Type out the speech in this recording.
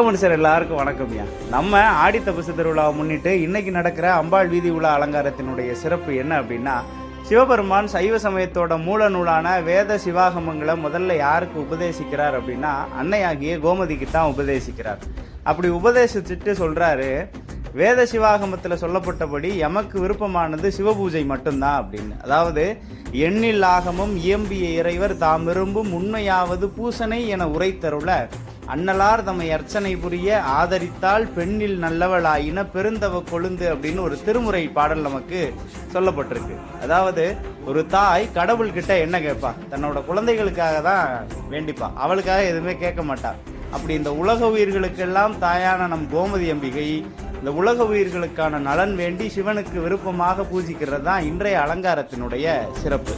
மனுஷர் எல்லாருக்கும் வணக்கம்யா. நம்ம ஆடி தபசு திருவிழாவை முன்னிட்டு இன்னைக்கு நடக்கிற அம்பாள் வீதி உலா அலங்காரத்தினுடைய சிறப்பு என்ன அப்படின்னா, சிவபெருமான் சைவ சமயத்தோட மூல நூலான வேத சிவாகமங்களை முதல்ல யாருக்கு உபதேசிக்கிறார் அப்படின்னா, அன்னையாகிய கோமதிக்கு தான் உபதேசிக்கிறார். அப்படி உபதேசிச்சுட்டு சொல்றாரு, வேத சிவாகமத்தில் சொல்லப்பட்டபடி எமக்கு விருப்பமானது சிவபூஜை மட்டும்தான் அப்படின்னு. அதாவது எண்ணில் ஆகமும் இயம்பிய இறைவர் தாம் விரும்பும் உண்மையாவது பூசனை என உரைத்தருள அன்னலார் தம்மை அர்ச்சனை புரிய ஆதரித்தால் பெண்ணில் நல்லவளாயின பெருந்தவ கொழுந்து அப்படின்னு ஒரு திருமுறை பாடல் நமக்கு சொல்லப்பட்டிருக்கு. அதாவது ஒரு தாய் கடவுள்கிட்ட என்ன கேட்பா? தன்னோட குழந்தைகளுக்காக தான் வேண்டிப்பா, அவளுக்காக எதுவுமே கேட்க மாட்டா. அப்படி இந்த உலக உயிர்களுக்கெல்லாம் தாயான நம் கோமதி அம்பிகை இந்த உலக உயிர்களுக்கான நலன் வேண்டி சிவனுக்கு விருப்பமாக பூஜிக்கிறது தான் இன்றைய அலங்காரத்தினுடைய சிறப்பு.